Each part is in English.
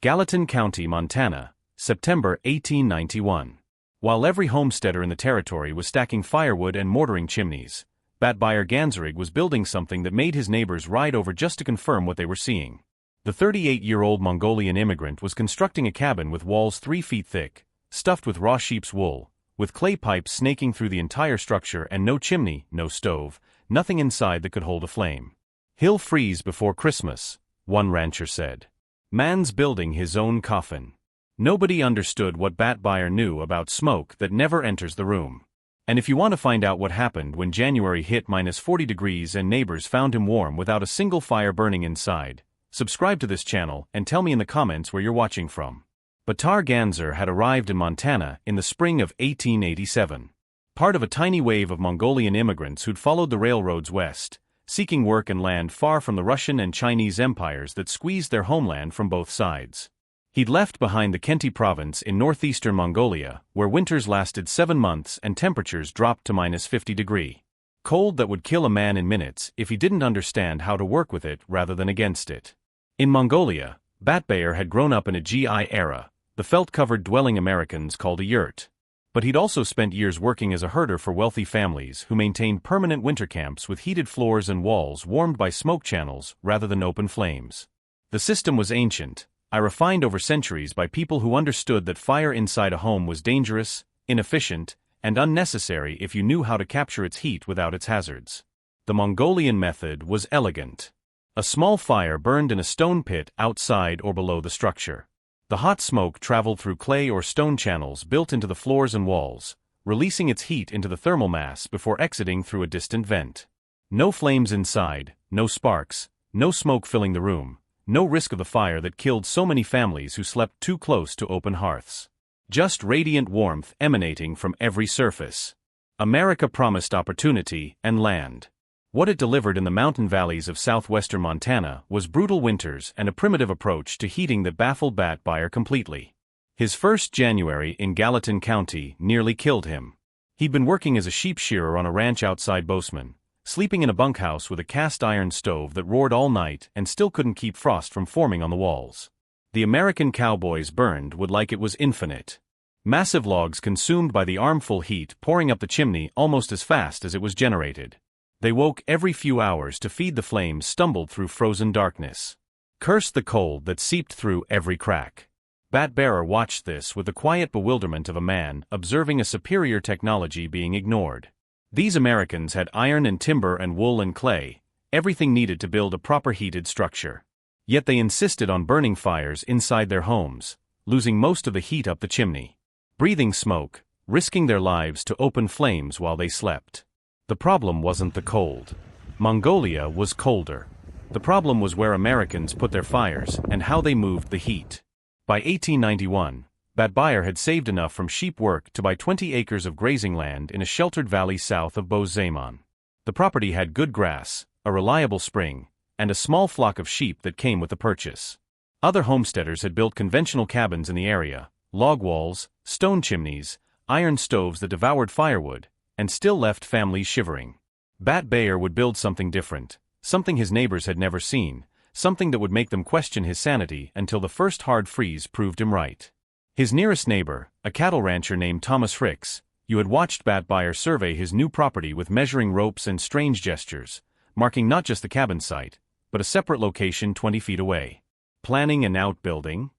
Gallatin County, Montana, September 1891. While every homesteader in the territory was stacking firewood and mortaring chimneys, Bat buyer Ganzerig was building something that made his neighbors ride over just to confirm what they were seeing. The 38-year-old Mongolian immigrant was constructing a cabin with walls 3 feet thick, stuffed with raw sheep's wool, with clay pipes snaking through the entire structure and no chimney, no stove, nothing inside that could hold a flame. "He'll freeze before Christmas," one rancher said. "Man's building his own coffin." Nobody understood what Bat buyer knew about smoke that never enters the room. And if you want to find out what happened when January hit -40 degrees and neighbors found him warm without a single fire burning inside, subscribe to this channel and tell me in the comments where you're watching from. Batar Ganzer had arrived in Montana in the spring of 1887. Part of a tiny wave of Mongolian immigrants who'd followed the railroads west, seeking work and land far from the Russian and Chinese empires that squeezed their homeland from both sides. He'd left behind the Khenti province in northeastern Mongolia, where winters lasted 7 months and temperatures dropped to -50 degrees. Cold that would kill a man in minutes if he didn't understand how to work with it rather than against it. In Mongolia, Bat buyer had grown up in a GI era, the felt-covered dwelling Americans called a yurt. But he'd also spent years working as a herder for wealthy families who maintained permanent winter camps with heated floors and walls warmed by smoke channels rather than open flames. The system was ancient, refined over centuries by people who understood that fire inside a home was dangerous, inefficient, and unnecessary if you knew how to capture its heat without its hazards. The Mongolian method was elegant. A small fire burned in a stone pit outside or below the structure. The hot smoke traveled through clay or stone channels built into the floors and walls, releasing its heat into the thermal mass before exiting through a distant vent. No flames inside, no sparks, no smoke filling the room, no risk of the fire that killed so many families who slept too close to open hearths. Just radiant warmth emanating from every surface. America promised opportunity and land. What it delivered in the mountain valleys of southwestern Montana was brutal winters and a primitive approach to heating that baffled Bat buyer completely. His first January in Gallatin County nearly killed him. He'd been working as a sheep shearer on a ranch outside Bozeman, sleeping in a bunkhouse with a cast-iron stove that roared all night and still couldn't keep frost from forming on the walls. The American cowboys burned wood like it was infinite. Massive logs consumed by the armful heat pouring up the chimney almost as fast as it was generated. They woke every few hours to feed the flames stumbled through frozen darkness. Cursed the cold that seeped through every crack. Bat buyer watched this with the quiet bewilderment of a man observing a superior technology being ignored. These Americans had iron and timber and wool and clay, everything needed to build a proper heated structure. Yet they insisted on burning fires inside their homes, losing most of the heat up the chimney. Breathing smoke, risking their lives to open flames while they slept. The problem wasn't the cold. Mongolia was colder. The problem was where Americans put their fires and how they moved the heat. By 1891, Bat buyer had saved enough from sheep work to buy 20 acres of grazing land in a sheltered valley south of Bozeman. The property had good grass, a reliable spring, and a small flock of sheep that came with the purchase. Other homesteaders had built conventional cabins in the area, log walls, stone chimneys, iron stoves that devoured firewood, and still left families shivering. Bat buyer would build something different, something his neighbors had never seen, something that would make them question his sanity until the first hard freeze proved him right. His nearest neighbor, a cattle rancher named Thomas Ricks, you had watched Bat buyer survey his new property with measuring ropes and strange gestures, marking not just the cabin site, but a separate location 20 feet away. "Planning an outbuilding?"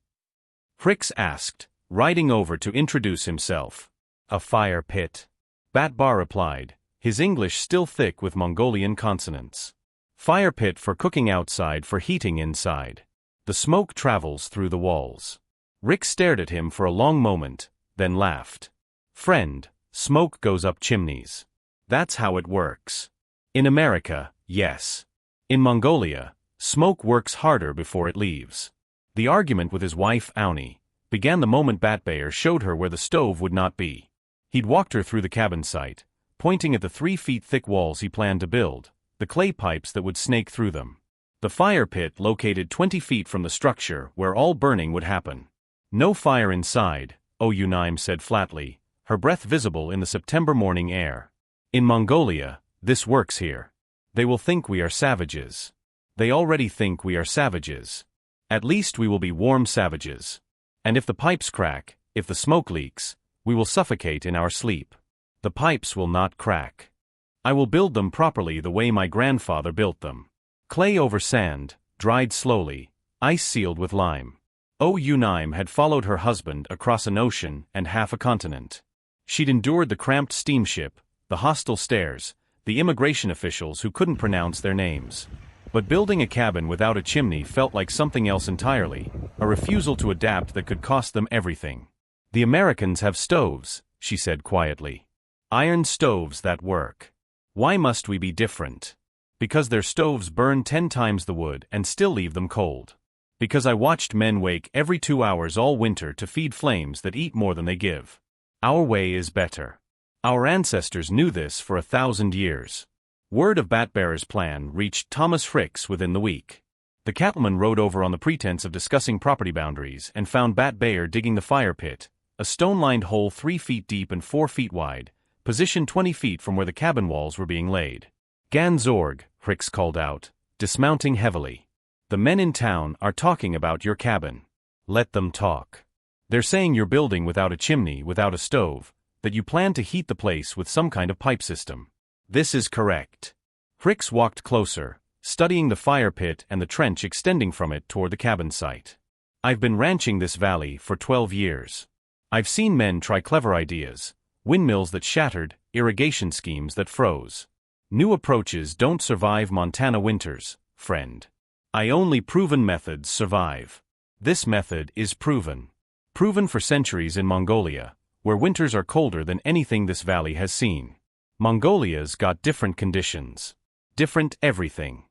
Ricks asked, riding over to introduce himself. "A fire pit," Bat buyer replied, his English still thick with Mongolian consonants. "Fire pit for cooking outside, for heating inside. The smoke travels through the walls." Rick stared at him for a long moment, then laughed. "Friend, smoke goes up chimneys. That's how it works. In America, yes. In Mongolia, smoke works harder before it leaves." The argument with his wife Auni began the moment Bat buyer showed her where the stove would not be. He'd walked her through the cabin site, pointing at the 3 feet thick walls he planned to build, the clay pipes that would snake through them. The fire pit located 20 feet from the structure where all burning would happen. "No fire inside," Oyunaim said flatly, her breath visible in the September morning air. "In Mongolia, this works here. They will think we are savages. They already think we are savages." At least we will be warm savages. And if the pipes crack, if the smoke leaks, we will suffocate in our sleep. The pipes will not crack. I will build them properly the way my grandfather built them. Clay over sand, dried slowly, ice sealed with lime. Yunaim had followed her husband across an ocean and half a continent. She'd endured the cramped steamship, the hostile stares, the immigration officials who couldn't pronounce their names. But building a cabin without a chimney felt like something else entirely, a refusal to adapt that could cost them everything. The Americans have stoves, she said quietly. Iron stoves that work. Why must we be different? Because their stoves burn 10 times the wood and still leave them cold. Because I watched men wake every 2 hours all winter to feed flames that eat more than they give. Our way is better. Our ancestors knew this for 1,000 years. Word of Batbearer's plan reached Thomas Fricks within the week. The cattleman rode over on the pretense of discussing property boundaries and found Batbear digging the fire pit, a stone-lined hole 3 feet deep and 4 feet wide, positioned 20 feet from where the cabin walls were being laid. "Ganzorg," Fricks called out, dismounting heavily. "The men in town are talking about your cabin. Let them talk. They're saying you're building without a chimney, without a stove, that you plan to heat the place with some kind of pipe system. This is correct." Fricks walked closer, studying the fire pit and the trench extending from it toward the cabin site. "I've been ranching this valley for 12 years. I've seen men try clever ideas, windmills that shattered, irrigation schemes that froze. New approaches don't survive Montana winters, friend. Only proven methods survive. This method is proven. Proven for centuries in Mongolia, where winters are colder than anything this valley has seen. Mongolia's got different conditions. Different everything."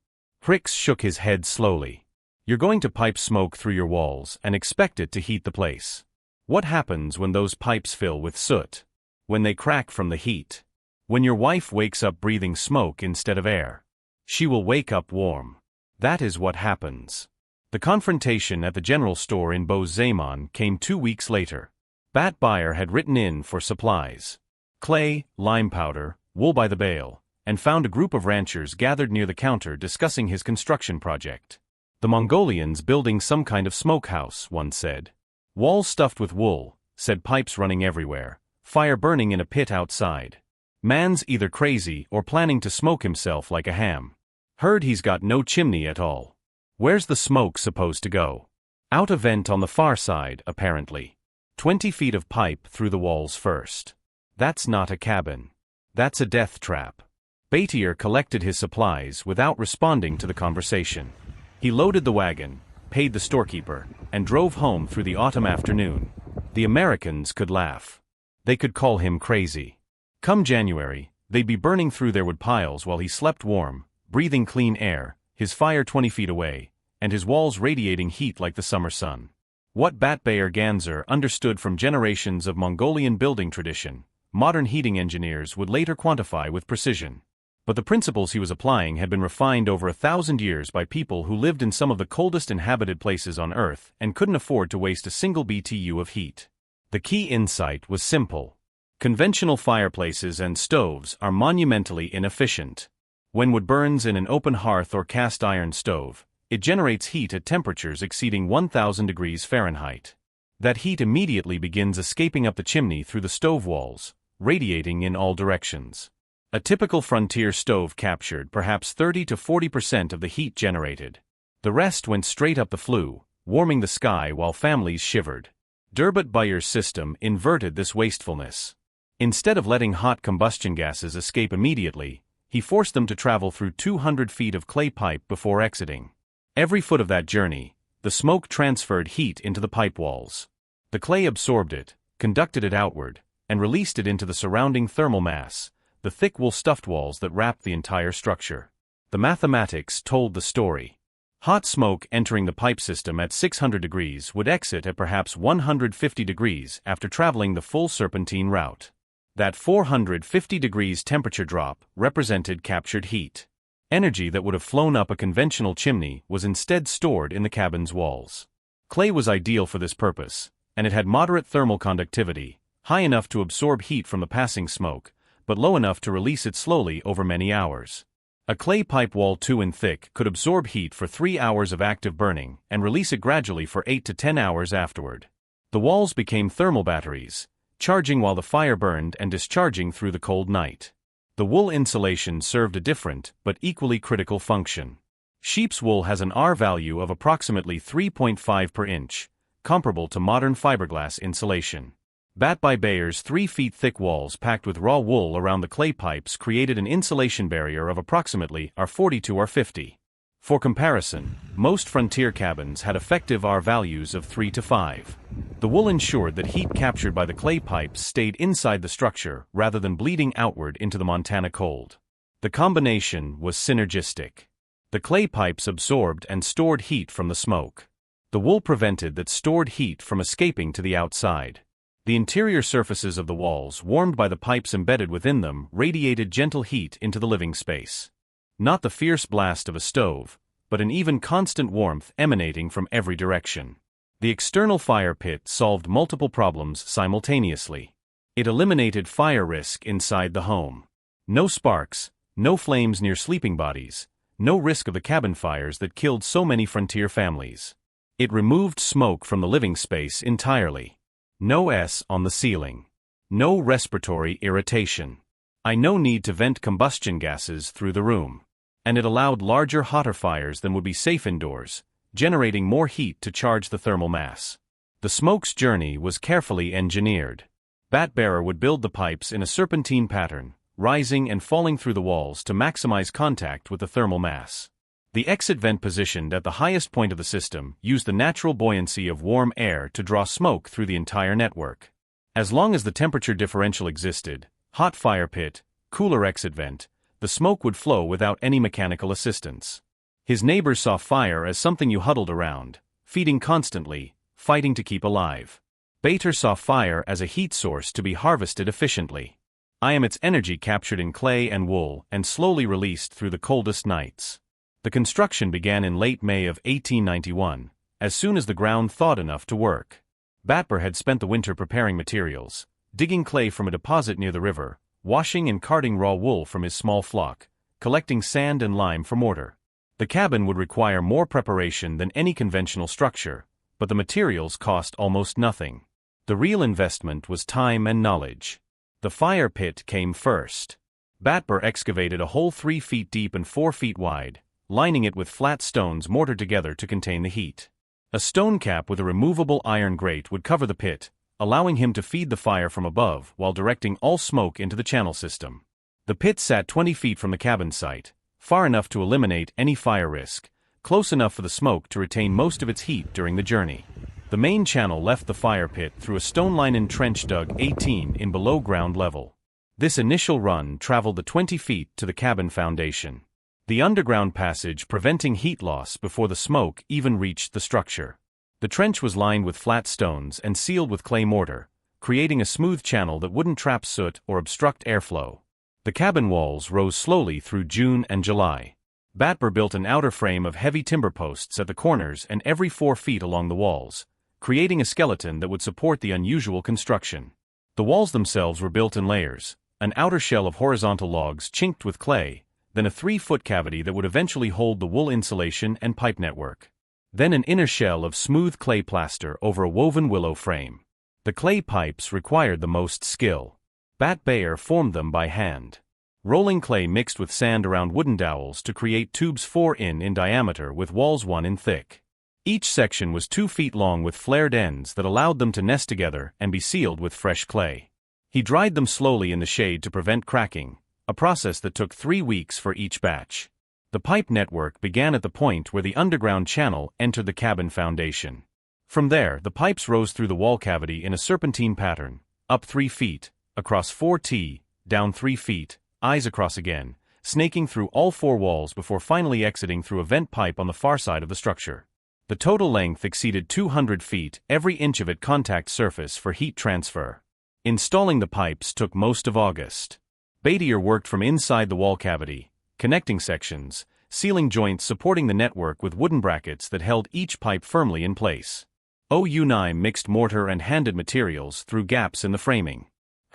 Fricks shook his head slowly. "You're going to pipe smoke through your walls and expect it to heat the place. What happens when those pipes fill with soot? When they crack from the heat? When your wife wakes up breathing smoke instead of air? She will wake up warm. That is what happens." The confrontation at the general store in Boz-Zaman came 2 weeks later. Batbear had written in for supplies. Clay, lime powder, wool by the bale, and found a group of ranchers gathered near the counter discussing his construction project. "The Mongolians building some kind of smokehouse," one said. "Walls stuffed with wool," said, "pipes running everywhere, fire burning in a pit outside. Man's either crazy or planning to smoke himself like a ham. Heard he's got no chimney at all. Where's the smoke supposed to go? Out a vent on the far side, apparently. 20 feet of pipe through the walls first. That's not a cabin. That's a death trap." Batier collected his supplies without responding to the conversation. He loaded the wagon, paid the storekeeper, and drove home through the autumn afternoon. The Americans could laugh. They could call him crazy. Come January, they'd be burning through their wood piles while he slept warm, breathing clean air, his fire 20 feet away, and his walls radiating heat like the summer sun. What Batbear Ganzer understood from generations of Mongolian building tradition, modern heating engineers would later quantify with precision. But the principles he was applying had been refined over 1,000 years by people who lived in some of the coldest inhabited places on Earth and couldn't afford to waste a single BTU of heat. The key insight was simple. Conventional fireplaces and stoves are monumentally inefficient. When wood burns in an open hearth or cast iron stove, it generates heat at temperatures exceeding 1,000 degrees Fahrenheit. That heat immediately begins escaping up the chimney through the stove walls, radiating in all directions. A typical frontier stove captured perhaps 30 to 40% of the heat generated. The rest went straight up the flue, warming the sky while families shivered. Batbear's system inverted this wastefulness. Instead of letting hot combustion gases escape immediately, he forced them to travel through 200 feet of clay pipe before exiting. Every foot of that journey, the smoke transferred heat into the pipe walls. The clay absorbed it, conducted it outward, and released it into the surrounding thermal mass, the thick wool-stuffed walls that wrapped the entire structure. The mathematics told the story. Hot smoke entering the pipe system at 600 degrees would exit at perhaps 150 degrees after traveling the full serpentine route. That 450 degrees temperature drop represented captured heat. Energy that would have flown up a conventional chimney was instead stored in the cabin's walls. Clay was ideal for this purpose, and it had moderate thermal conductivity, high enough to absorb heat from the passing smoke, but low enough to release it slowly over many hours. A clay pipe wall 2 in thick could absorb heat for 3 hours of active burning and release it gradually for 8 to 10 hours afterward. The walls became thermal batteries, charging while the fire burned and discharging through the cold night. The wool insulation served a different but equally critical function. Sheep's wool has an R value of approximately 3.5 per inch, comparable to modern fiberglass insulation. Bat by Bayer's 3 feet thick walls packed with raw wool around the clay pipes created an insulation barrier of approximately R40 to R50. For comparison, most frontier cabins had effective R values of 3 to 5. The wool ensured that heat captured by the clay pipes stayed inside the structure rather than bleeding outward into the Montana cold. The combination was synergistic. The clay pipes absorbed and stored heat from the smoke. The wool prevented that stored heat from escaping to the outside. The interior surfaces of the walls, warmed by the pipes embedded within them, radiated gentle heat into the living space. Not the fierce blast of a stove, but an even constant warmth emanating from every direction. The external fire pit solved multiple problems simultaneously. It eliminated fire risk inside the home. No sparks, no flames near sleeping bodies, no risk of the cabin fires that killed so many frontier families. It removed smoke from the living space entirely. No S on the ceiling. No respiratory irritation. No need to vent combustion gases through the room. And it allowed larger, hotter fires than would be safe indoors, generating more heat to charge the thermal mass. The smoke's journey was carefully engineered. Bat Bearer would build the pipes in a serpentine pattern, rising and falling through the walls to maximize contact with the thermal mass. The exit vent positioned at the highest point of the system used the natural buoyancy of warm air to draw smoke through the entire network. As long as the temperature differential existed, hot fire pit, cooler exit vent, the smoke would flow without any mechanical assistance. His neighbors saw fire as something you huddled around, feeding constantly, fighting to keep alive. Bater saw fire as a heat source to be harvested efficiently. I am its energy captured in clay and wool and slowly released through the coldest nights. The construction began in late May of 1891, as soon as the ground thawed enough to work. Batber had spent the winter preparing materials, digging clay from a deposit near the river, washing and carting raw wool from his small flock, collecting sand and lime for mortar. The cabin would require more preparation than any conventional structure, but the materials cost almost nothing. The real investment was time and knowledge. The fire pit came first. Batber excavated a hole 3 feet deep and 4 feet wide, lining it with flat stones mortared together to contain the heat. A stone cap with a removable iron grate would cover the pit, allowing him to feed the fire from above while directing all smoke into the channel system. The pit sat 20 feet from the cabin site, far enough to eliminate any fire risk, close enough for the smoke to retain most of its heat during the journey. The main channel left the fire pit through a stone-lined trench dug 18 in below ground level. This initial run traveled the 20 feet to the cabin foundation. The underground passage preventing heat loss before the smoke even reached the structure. The trench was lined with flat stones and sealed with clay mortar, creating a smooth channel that wouldn't trap soot or obstruct airflow. The cabin walls rose slowly through June and July. Batber built an outer frame of heavy timber posts at the corners and every 4 feet along the walls, creating a skeleton that would support the unusual construction. The walls themselves were built in layers, an outer shell of horizontal logs chinked with clay, then a 3-foot cavity that would eventually hold the wool insulation and pipe network. Then an inner shell of smooth clay plaster over a woven willow frame. The clay pipes required the most skill. Bat Bear formed them by hand. Rolling clay mixed with sand around wooden dowels to create tubes 4 in diameter with walls 1 in thick. Each section was 2 feet long with flared ends that allowed them to nest together and be sealed with fresh clay. He dried them slowly in the shade to prevent cracking, a process that took 3 weeks for each batch. The pipe network began at the point where the underground channel entered the cabin foundation. From there, the pipes rose through the wall cavity in a serpentine pattern, up 3 feet, across 4T, down 3 feet, eyes across again, snaking through all 4 walls before finally exiting through a vent pipe on the far side of the structure. The total length exceeded 200 feet, every inch of it contact surface for heat transfer. Installing the pipes took most of August. Batier worked from inside the wall cavity, connecting sections, sealing joints supporting the network with wooden brackets that held each pipe firmly in place. OU9 mixed mortar and handed materials through gaps in the framing.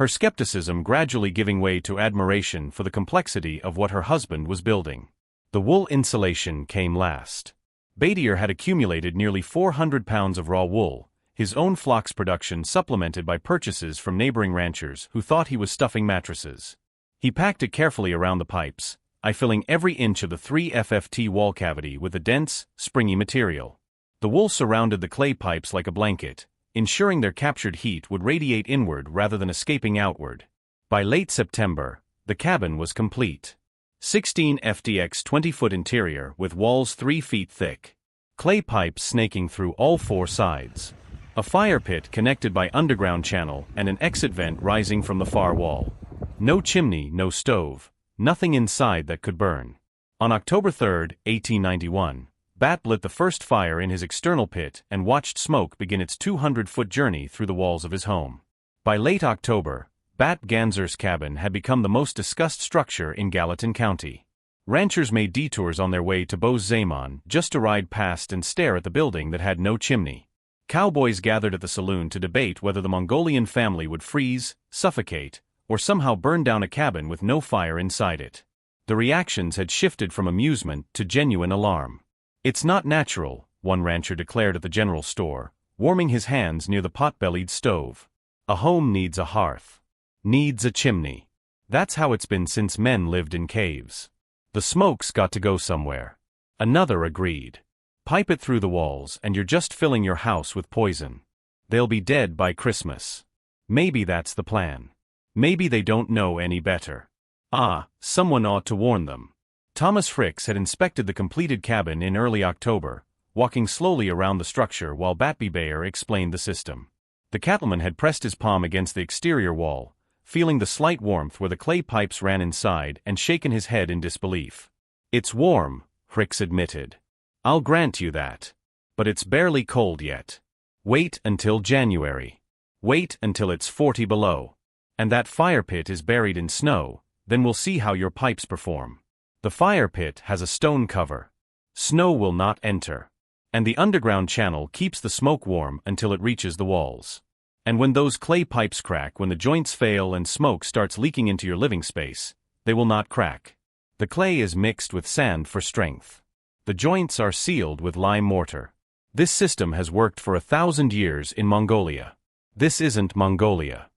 her skepticism gradually giving way to admiration for the complexity of what her husband was building. The wool insulation came last. Badier had accumulated nearly 400 pounds of raw wool, his own flock's production supplemented by purchases from neighboring ranchers who thought he was stuffing mattresses. He packed it carefully around the pipes, filling every inch of the 3 FFT wall cavity with a dense, springy material. The wool surrounded the clay pipes like a blanket, ensuring their captured heat would radiate inward rather than escaping outward. By late September, the cabin was complete. 16 FDX 20-foot interior with walls 3 feet thick. Clay pipes snaking through all 4 sides. A fire pit connected by underground channel and an exit vent rising from the far wall. No chimney, no stove, nothing inside that could burn. On October 3, 1891, Bat lit the first fire in his external pit and watched smoke begin its 200-foot journey through the walls of his home. By late October, Bat Ganzer's cabin had become the most discussed structure in Gallatin County. Ranchers made detours on their way to Boz-Zaman just to ride past and stare at the building that had no chimney. Cowboys gathered at the saloon to debate whether the Mongolian family would freeze, suffocate, or somehow burn down a cabin with no fire inside it. The reactions had shifted from amusement to genuine alarm. "It's not natural," one rancher declared at the general store, warming his hands near the pot-bellied stove. "A home needs a hearth. Needs a chimney. That's how it's been since men lived in caves. The smoke's got to go somewhere." Another agreed. "Pipe it through the walls and you're just filling your house with poison. They'll be dead by Christmas." Maybe that's the plan. Maybe they don't know any better. Someone ought to warn them. Thomas Fricks had inspected the completed cabin in early October, walking slowly around the structure while Batby explained the system. The cattleman had pressed his palm against the exterior wall, feeling the slight warmth where the clay pipes ran inside and shaken his head in disbelief. "It's warm," Fricks admitted. "I'll grant you that. But it's barely cold yet. Wait until January. Wait until it's 40 below. And that fire pit is buried in snow, then we'll see how your pipes perform. The fire pit has a stone cover. Snow will not enter. And the underground channel keeps the smoke warm until it reaches the walls. And when those clay pipes crack, when the joints fail and smoke starts leaking into your living space, they will not crack. The clay is mixed with sand for strength. The joints are sealed with lime mortar. This system has worked for 1,000 years in Mongolia. This isn't Mongolia."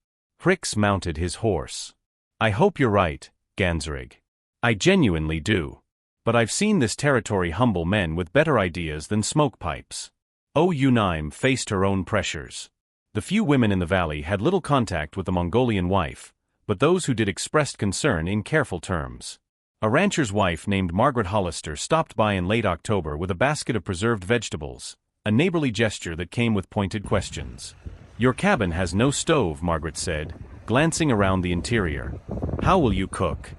Fricks mounted his horse. "I hope you're right, Ganzerig. I genuinely do. But I've seen this territory humble men with better ideas than smoke pipes." Unaim faced her own pressures. The few women in the valley had little contact with the Mongolian wife, but those who did expressed concern in careful terms. A rancher's wife named Margaret Hollister stopped by in late October with a basket of preserved vegetables, a neighborly gesture that came with pointed questions. "Your cabin has no stove," Margaret said, glancing around the interior. "How will you cook?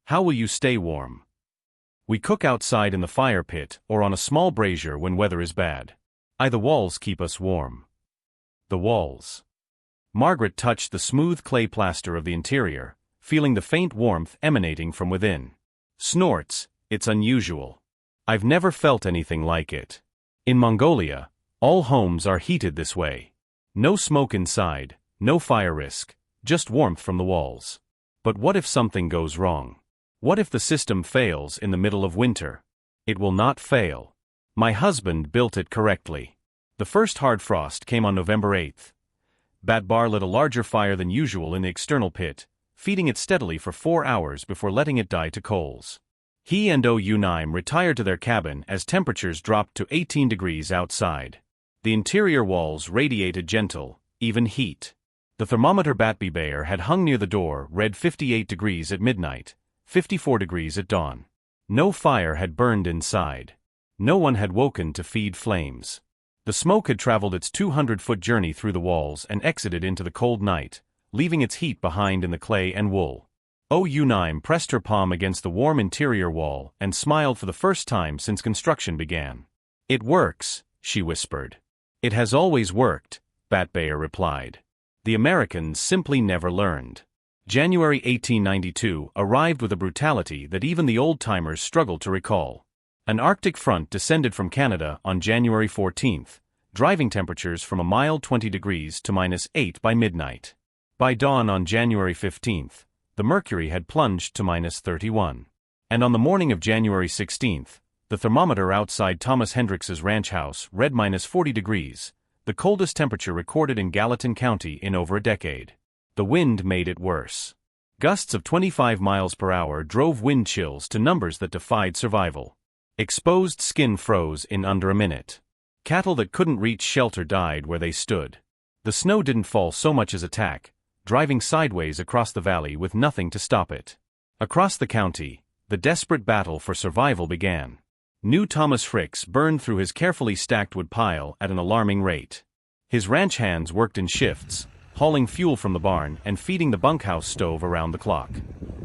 How will you stay warm?" "We cook outside in the fire pit or on a small brazier when weather is bad. The walls keep us warm." The walls. Margaret touched the smooth clay plaster of the interior, feeling the faint warmth emanating from within. Snorts, "It's unusual. I've never felt anything like it. In Mongolia, all homes are heated this way. No smoke inside, no fire risk, just warmth from the walls. But what if something goes wrong? What if the system fails in the middle of winter? It will not fail. My husband built it correctly." The first hard frost came on November 8. Batbar lit a larger fire than usual in the external pit, feeding it steadily for 4 hours before letting it die to coals. He and Unaim retired to their cabin as temperatures dropped to 18 degrees outside. The interior walls radiated gentle, even heat. The thermometer Batby had hung near the door read 58 degrees at midnight, 54 degrees at dawn. No fire had burned inside. No one had woken to feed flames. The smoke had traveled its 200-foot journey through the walls and exited into the cold night, leaving its heat behind in the clay and wool. Unaim pressed her palm against the warm interior wall and smiled for the first time since construction began. "It works," she whispered. "It has always worked," Batbayer replied. "The Americans simply never learned." January 1892 arrived with a brutality that even the old-timers struggled to recall. An Arctic front descended from Canada on January 14, driving temperatures from a mild 20 degrees to -8 by midnight. By dawn on January 15th, the mercury had plunged to -31. And on the morning of January 16th, the thermometer outside Thomas Hendricks's ranch house read -40 degrees, the coldest temperature recorded in Gallatin County in over a decade. The wind made it worse. Gusts of 25 miles per hour drove wind chills to numbers that defied survival. Exposed skin froze in under a minute. Cattle that couldn't reach shelter died where they stood. The snow didn't fall so much as a tack, driving sideways across the valley with nothing to stop it. Across the county, the desperate battle for survival began. New Thomas Fricks burned through his carefully stacked wood pile at an alarming rate. His ranch hands worked in shifts, hauling fuel from the barn and feeding the bunkhouse stove around the clock.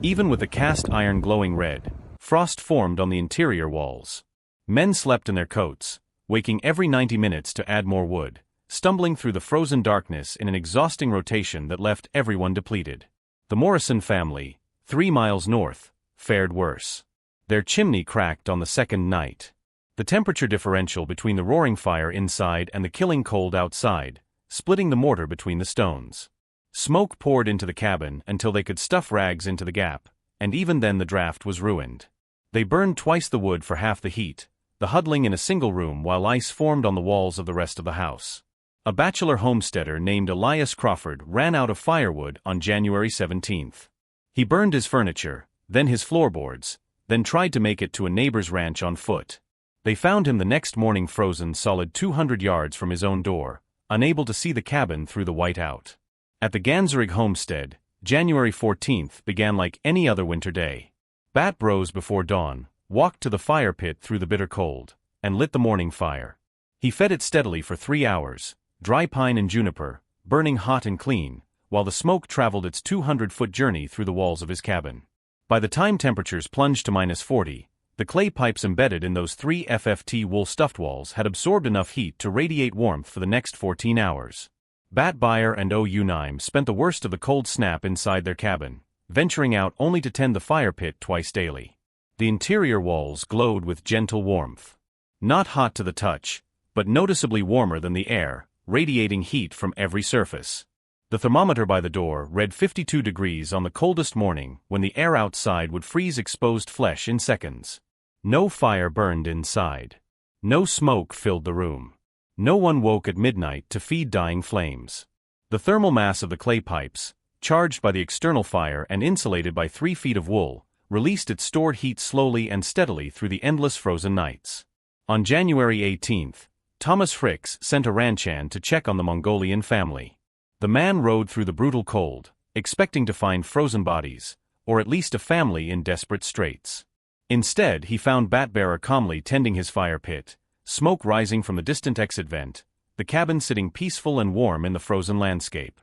Even with the cast iron glowing red, frost formed on the interior walls. Men slept in their coats, waking every 90 minutes to add more wood, stumbling through the frozen darkness in an exhausting rotation that left everyone depleted. The Morrison family, 3 miles north, fared worse. Their chimney cracked on the second night. The temperature differential between the roaring fire inside and the killing cold outside, splitting the mortar between the stones. Smoke poured into the cabin until they could stuff rags into the gap, and even then the draft was ruined. They burned twice the wood for half the heat, the huddling in a single room while ice formed on the walls of the rest of the house. A bachelor homesteader named Elias Crawford ran out of firewood on January 17th. He burned his furniture, then his floorboards, then tried to make it to a neighbor's ranch on foot. They found him the next morning frozen solid 200 yards from his own door, unable to see the cabin through the whiteout. At the Ganzerig homestead, January 14th began like any other winter day. Bat rose before dawn, walked to the fire pit through the bitter cold, and lit the morning fire. He fed it steadily for 3 hours, dry pine and juniper, burning hot and clean, while the smoke traveled its 200-foot journey through the walls of his cabin. By the time temperatures plunged to -40, the clay pipes embedded in those 3 FFT wool stuffed walls had absorbed enough heat to radiate warmth for the next 14 hours. Bat Beyer and O.U. Nime spent the worst of the cold snap inside their cabin, venturing out only to tend the fire pit twice daily. The interior walls glowed with gentle warmth. Not hot to the touch, but noticeably warmer than the air, radiating heat from every surface. The thermometer by the door read 52 degrees on the coldest morning when the air outside would freeze exposed flesh in seconds. No fire burned inside. No smoke filled the room. No one woke at midnight to feed dying flames. The thermal mass of the clay pipes, charged by the external fire and insulated by 3 feet of wool, released its stored heat slowly and steadily through the endless frozen nights. On January 18th, Thomas Fricks sent a ranch hand to check on the Mongolian family. The man rode through the brutal cold, expecting to find frozen bodies, or at least a family in desperate straits. Instead, he found Bat Bearer calmly tending his fire pit, smoke rising from the distant exit vent, the cabin sitting peaceful and warm in the frozen landscape.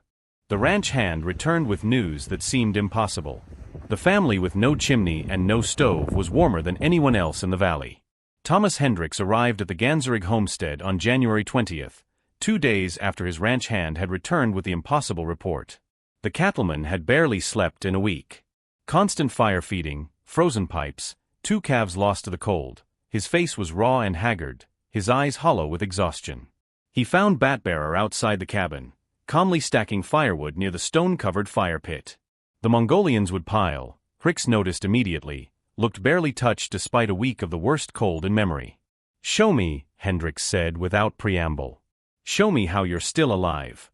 The ranch hand returned with news that seemed impossible. The family with no chimney and no stove was warmer than anyone else in the valley. Thomas Hendricks arrived at the Ganzerig homestead on January 20th, 2 days after his ranch hand had returned with the impossible report. The cattleman had barely slept in a week. Constant fire feeding, frozen pipes, 2 calves lost to the cold. His face was raw and haggard, his eyes hollow with exhaustion. He found Bat Bearer outside the cabin, calmly stacking firewood near the stone-covered fire pit. The Mongolians would pile, Fricks noticed immediately, looked barely touched despite a week of the worst cold in memory. "Show me," Hendricks said without preamble. "Show me how you're still alive."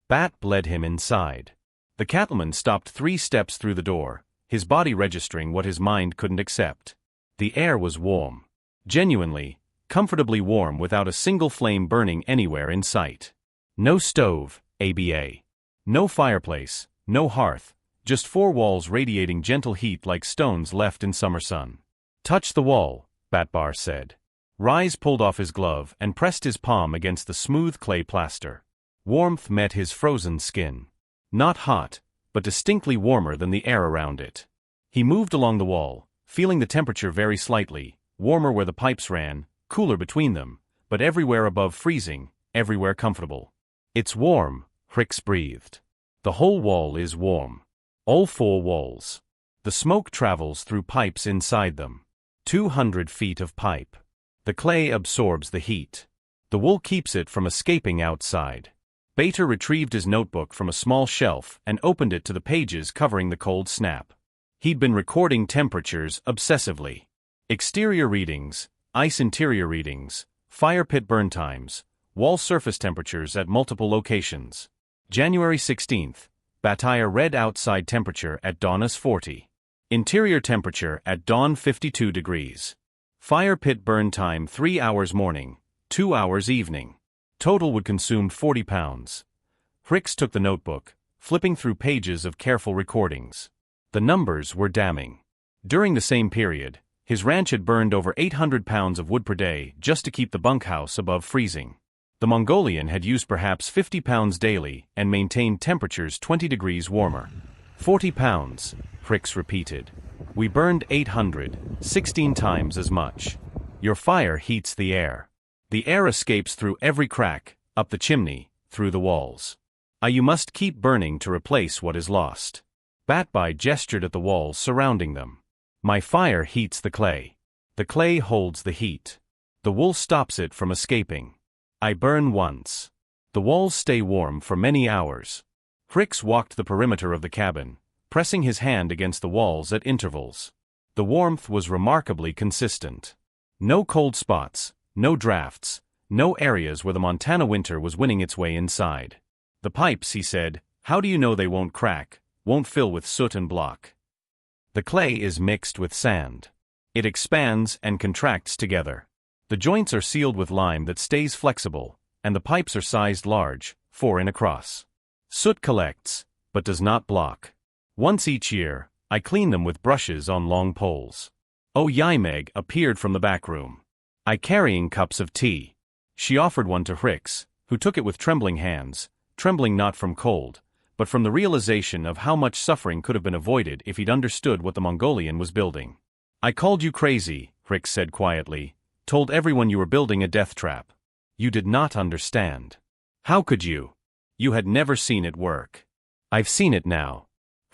Bat led him inside. The cattleman stopped 3 steps through the door, his body registering what his mind couldn't accept. The air was warm. Genuinely, comfortably warm without a single flame burning anywhere in sight. No stove, ABA. No fireplace, no hearth, just 4 walls radiating gentle heat like stones left in summer sun. "Touch the wall," Batbar said. Rise pulled off his glove and pressed his palm against the smooth clay plaster. Warmth met his frozen skin. Not hot, but distinctly warmer than the air around it. He moved along the wall, feeling the temperature vary slightly, warmer where the pipes ran, cooler between them, but everywhere above freezing, everywhere comfortable. "It's warm," Fricks breathed. "The whole wall is warm. All 4 walls. The smoke travels through pipes inside them. 200 feet of pipe. The clay absorbs the heat. The wool keeps it from escaping outside." Bater retrieved his notebook from a small shelf and opened it to the pages covering the cold snap. He'd been recording temperatures obsessively. Exterior readings, ice interior readings, fire pit burn times, wall surface temperatures at multiple locations. January 16th, Bataille read outside temperature at dawn as 40. Interior temperature at dawn 52 degrees. Fire pit burn time 3 hours morning, 2 hours evening. Total would consume 40 pounds. Hicks took the notebook, flipping through pages of careful recordings. The numbers were damning. During the same period, his ranch had burned over 800 pounds of wood per day just to keep the bunkhouse above freezing. The Mongolian had used perhaps 50 pounds daily and maintained temperatures 20 degrees warmer. 40 pounds, Hicks repeated. We burned 800, 16 times as much. Your fire heats the air. The air escapes through every crack, up the chimney, through the walls. You must keep burning to replace what is lost. Bataille gestured at the walls surrounding them. My fire heats the clay. The clay holds the heat. The wool stops it from escaping. I burn once. The walls stay warm for many hours. Hicks walked the perimeter of the cabin, pressing his hand against the walls at intervals. The warmth was remarkably consistent. No cold spots, no drafts, no areas where the Montana winter was winning its way inside. The pipes, he said, how do you know they won't crack, won't fill with soot and block? The clay is mixed with sand. It expands and contracts together. The joints are sealed with lime that stays flexible, and the pipes are sized large, 4 in across. Soot collects, but does not block. Once each year, I clean them with brushes on long poles. Yimeg appeared from the back room. I carrying cups of tea. She offered one to Hicks, who took it with trembling hands, trembling not from cold, but from the realization of how much suffering could have been avoided if he'd understood what the Mongolian was building. I called you crazy, Hicks said quietly, told everyone you were building a death trap. You did not understand. How could you? You had never seen it work. I've seen it now.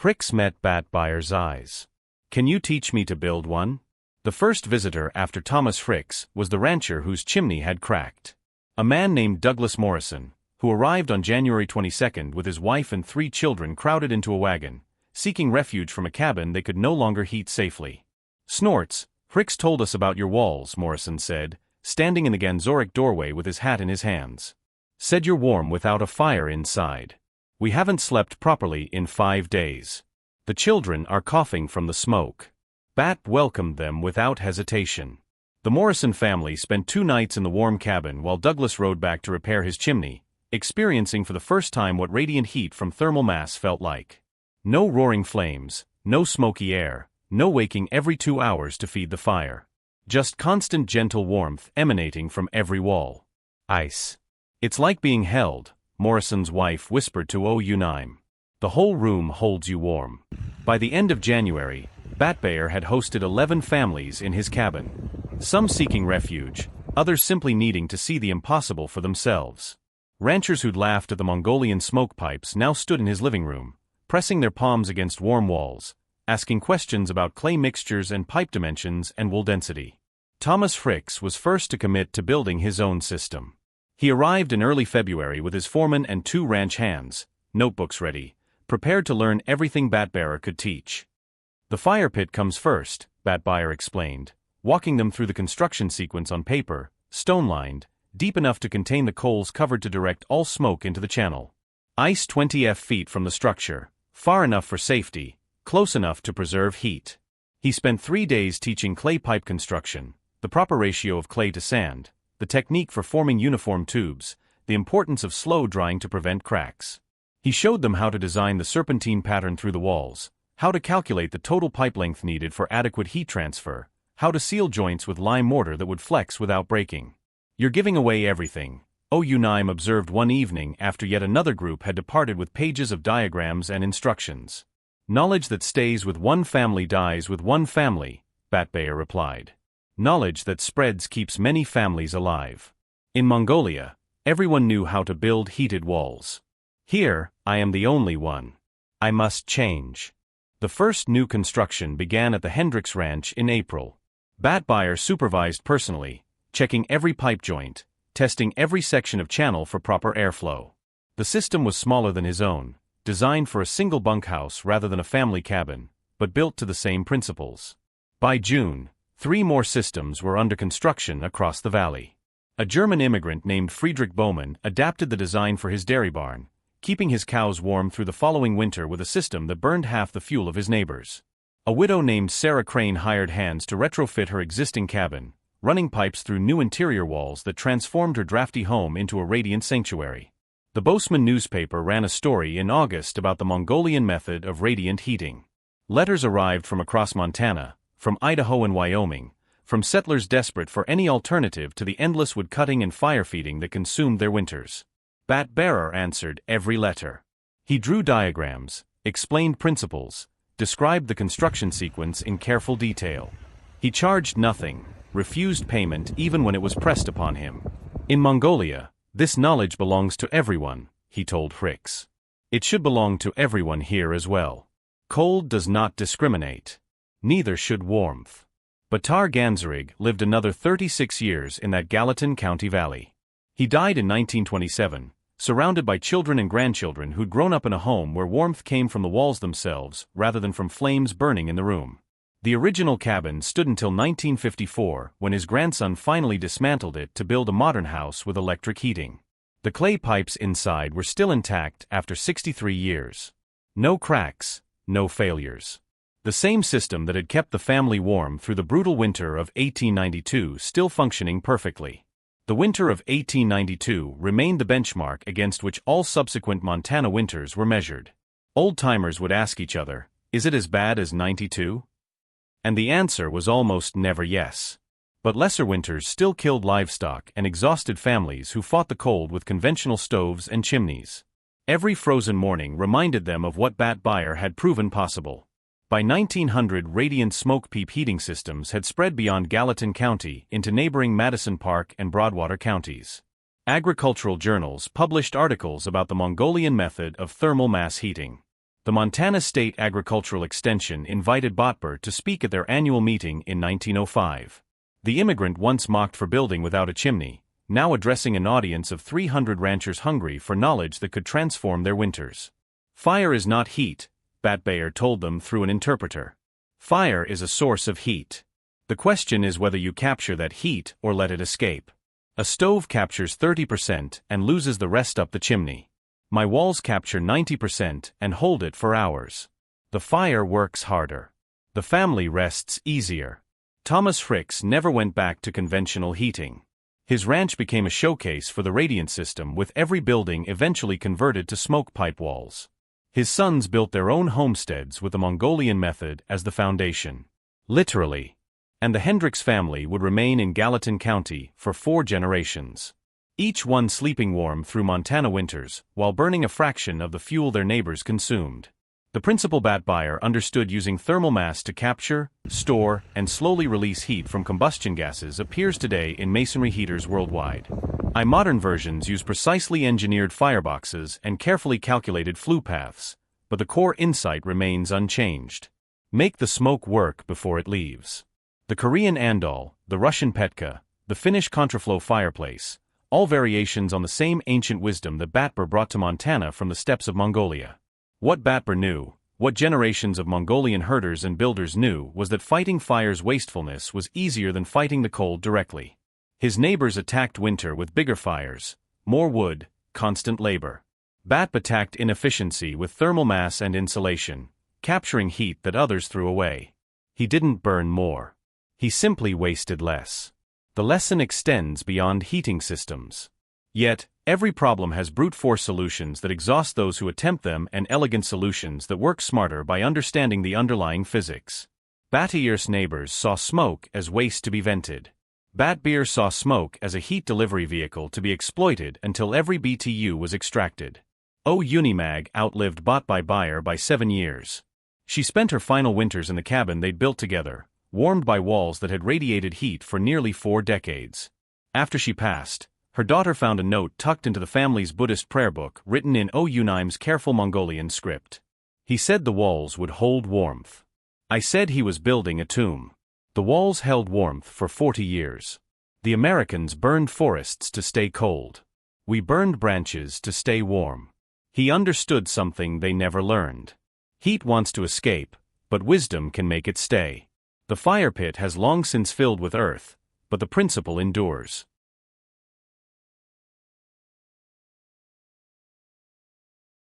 Hicks met Bataille's eyes. Can you teach me to build one? The first visitor after Thomas Hicks was the rancher whose chimney had cracked. A man named Douglas Morrison, who arrived on January 22nd with his wife and 3 children crowded into a wagon, seeking refuge from a cabin they could no longer heat safely. Snorts, Hicks told us about your walls, Morrison said, standing in the Ganzoric doorway with his hat in his hands. Said you're warm without a fire inside. We haven't slept properly in 5 days. The children are coughing from the smoke. Bat welcomed them without hesitation. The Morrison family spent 2 nights in the warm cabin while Douglas rode back to repair his chimney, experiencing for the first time what radiant heat from thermal mass felt like. No roaring flames, no smoky air, no waking every 2 hours to feed the fire. Just constant gentle warmth emanating from every wall. Ice. It's like being held, Morrison's wife whispered to Yunaim. The whole room holds you warm. By the end of January, Bataille had hosted 11 families in his cabin. Some seeking refuge, others simply needing to see the impossible for themselves. Ranchers who'd laughed at the Mongolian smoke pipes now stood in his living room, pressing their palms against warm walls, asking questions about clay mixtures and pipe dimensions and wool density. Thomas Hicks was first to commit to building his own system. He arrived in early February with his foreman and 2 ranch hands, notebooks ready, prepared to learn everything Bataille could teach. The fire pit comes first, Bataille explained, walking them through the construction sequence on paper, stone-lined, deep enough to contain the coals covered to direct all smoke into the channel. Ice 20 feet from the structure, far enough for safety, close enough to preserve heat. He spent 3 days teaching clay pipe construction, the proper ratio of clay to sand, the technique for forming uniform tubes, the importance of slow drying to prevent cracks. He showed them how to design the serpentine pattern through the walls, how to calculate the total pipe length needed for adequate heat transfer, how to seal joints with lime mortar that would flex without breaking. You're giving away everything, Yunaim observed one evening after yet another group had departed with pages of diagrams and instructions. Knowledge that stays with one family dies with one family, Bataille replied. Knowledge that spreads keeps many families alive. In Mongolia, everyone knew how to build heated walls. Here, I am the only one. I must change. The first new construction began at the Hendricks Ranch in April. Bataille supervised personally, checking every pipe joint, testing every section of channel for proper airflow. The system was smaller than his own, designed for a single bunkhouse rather than a family cabin, but built to the same principles. By June, 3 more systems were under construction across the valley. A German immigrant named Friedrich Baumann adapted the design for his dairy barn, keeping his cows warm through the following winter with a system that burned half the fuel of his neighbors. A widow named Sarah Crane hired hands to retrofit her existing cabin, running pipes through new interior walls that transformed her drafty home into a radiant sanctuary. The Bosman newspaper ran a story in August about the Mongolian method of radiant heating. Letters arrived from across Montana, from Idaho and Wyoming, from settlers desperate for any alternative to the endless wood-cutting and fire-feeding that consumed their winters. Bat Bearer answered every letter. He drew diagrams, explained principles, described the construction sequence in careful detail. He charged nothing, refused payment even when it was pressed upon him. In Mongolia, this knowledge belongs to everyone, he told Fricks. It should belong to everyone here as well. Cold does not discriminate. Neither should warmth. Batar Ganzerig lived another 36 years in that Gallatin County valley. He died in 1927, surrounded by children and grandchildren who'd grown up in a home where warmth came from the walls themselves rather than from flames burning in the room. The original cabin stood until 1954, when his grandson finally dismantled it to build a modern house with electric heating. The clay pipes inside were still intact after 63 years. No cracks, no failures. The same system that had kept the family warm through the brutal winter of 1892 still functioning perfectly. The winter of 1892 remained the benchmark against which all subsequent Montana winters were measured. Old-timers would ask each other, "Is it as bad as 92?" And the answer was almost never yes. But lesser winters still killed livestock and exhausted families who fought the cold with conventional stoves and chimneys. Every frozen morning reminded them of what Bat Beyer had proven possible. By 1900, radiant smoke peep heating systems had spread beyond Gallatin County into neighboring Madison Park and Broadwater counties. Agricultural journals published articles about the Mongolian method of thermal mass heating. The Montana State Agricultural Extension invited Botber to speak at their annual meeting in 1905. The immigrant once mocked for building without a chimney, now addressing an audience of 300 ranchers hungry for knowledge that could transform their winters. "Fire is not heat," Bat Beyer told them through an interpreter. "Fire is a source of heat. The question is whether you capture that heat or let it escape. A stove captures 30% and loses the rest up the chimney. My walls capture 90% and hold it for hours. The fire works harder. The family rests easier." Thomas Fricks never went back to conventional heating. His ranch became a showcase for the radiant system, with every building eventually converted to smoke pipe walls. His sons built their own homesteads with the Mongolian method as the foundation. Literally. And the Hendricks family would remain in Gallatin County for 4 generations. Each one sleeping warm through Montana winters, while burning a fraction of the fuel their neighbors consumed. The principal Bat Beyer understood using thermal mass to capture, store, and slowly release heat from combustion gases appears today in masonry heaters worldwide. Modern versions use precisely engineered fireboxes and carefully calculated flue paths, but the core insight remains unchanged. Make the smoke work before it leaves. The Korean Andal, the Russian Petka, the Finnish contraflow fireplace, all variations on the same ancient wisdom that Batber brought to Montana from the steppes of Mongolia. What Batber knew, what generations of Mongolian herders and builders knew, was that fighting fire's wastefulness was easier than fighting the cold directly. His neighbors attacked winter with bigger fires, more wood, constant labor. Bat attacked inefficiency with thermal mass and insulation, capturing heat that others threw away. He didn't burn more. He simply wasted less. The lesson extends beyond heating systems. Yet, every problem has brute force solutions that exhaust those who attempt them, and elegant solutions that work smarter by understanding the underlying physics. Batyr's neighbors saw smoke as waste to be vented. Bat Beer saw smoke as a heat delivery vehicle to be exploited until every BTU was extracted. Unimag outlived Bat by Beyer by 7 years. She spent her final winters in the cabin they'd built together, warmed by walls that had radiated heat for nearly 4 decades. After she passed, her daughter found a note tucked into the family's Buddhist prayer book written in Unim's careful Mongolian script. He said the walls would hold warmth. I said he was building a tomb. The walls held warmth for 40 years. The Americans burned forests to stay cold. We burned branches to stay warm. He understood something they never learned. Heat wants to escape, but wisdom can make it stay. The fire pit has long since filled with earth, but the principle endures.